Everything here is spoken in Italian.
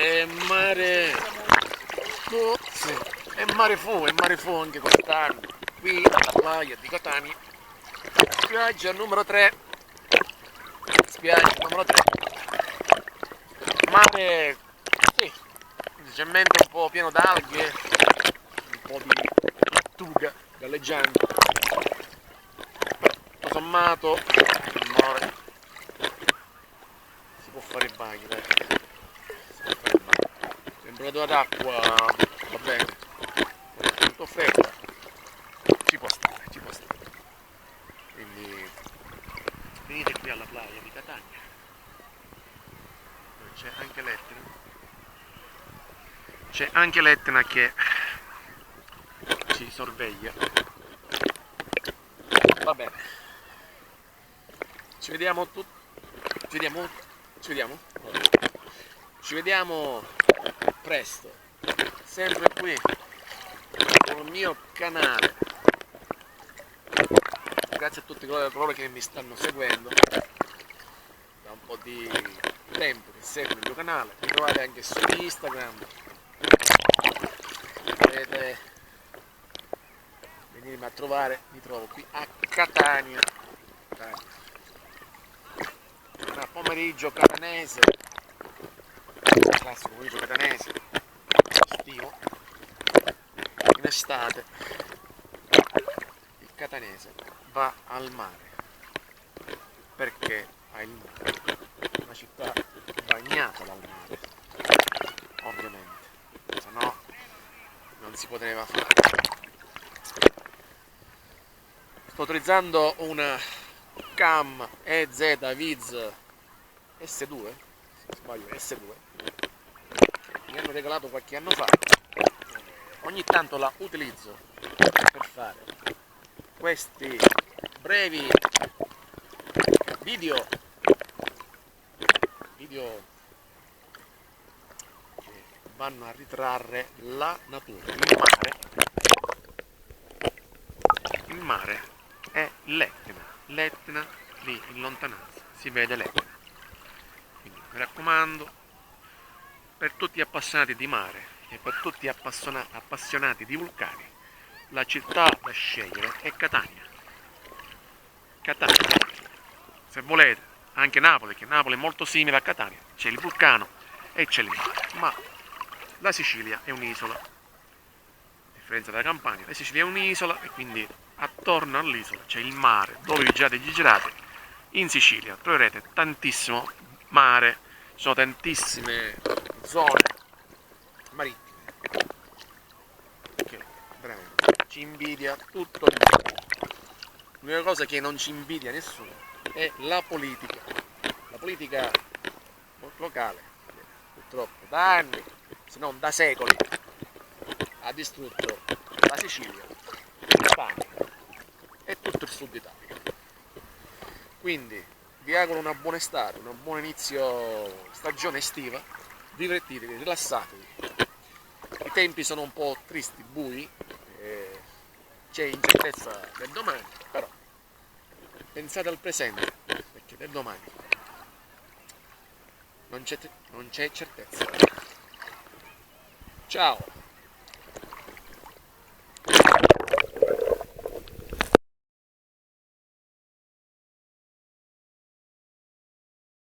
È mare fu, sì, è mare fu anche quest'anno, qui alla playa di Catania, spiaggia numero 3, mare, sì, leggermente un po' pieno d'alghe, un po' di lattuga galleggiante, tutto sommato, il mare, si può fare il bagno, dai. Temperatura d'acqua va bene, molto fredda, ci può stare, quindi venite qui alla playa di Catania, dove c'è anche l'Etna che ci sorveglia. Va bene, ci vediamo ci vediamo presto, sempre qui con il mio canale. Grazie a tutti coloro che mi stanno seguendo da un po' di tempo, che seguono il mio canale. Mi trovate anche su Instagram, potete venirmi a trovare, mi trovo qui a Catania. Un pomeriggio catanese, classico pomeriggio catanese, estivo, in estate il catanese va al mare, perché ha il mare, una città bagnata dal mare, ovviamente, se no non si poteva fare. Sto utilizzando una Cam EZ Viz S2, se non sbaglio S2, mi hanno regalato qualche anno fa. Ogni tanto la utilizzo per fare questi brevi video che vanno a ritrarre la natura, il mare è l'Etna lì in lontananza, si vede l'Etna. Quindi mi raccomando, per tutti gli appassionati di mare e per tutti gli appassionati di vulcani, la città da scegliere è Catania. Se volete, anche Napoli, che Napoli è molto simile a Catania, c'è il vulcano e c'è il mare, ma la Sicilia è un'isola, a differenza della Campania. La Sicilia è un'isola e quindi attorno all'isola c'è il mare, dove vi girate gli girate. In Sicilia troverete tantissimo mare, ci sono tantissime zone marittime che veramente ci invidia tutto il mondo. L'unica cosa che non ci invidia nessuno è la politica locale, purtroppo da anni, se non da secoli, ha distrutto la Sicilia, la Spagna e tutto il sud Italia. Quindi vi auguro una buona estate, un buon inizio stagione estiva, divertitevi, rilassatevi. I tempi sono un po' tristi, bui, c'è incertezza del domani, però pensate al presente, perché del domani non c'è certezza. Ciao!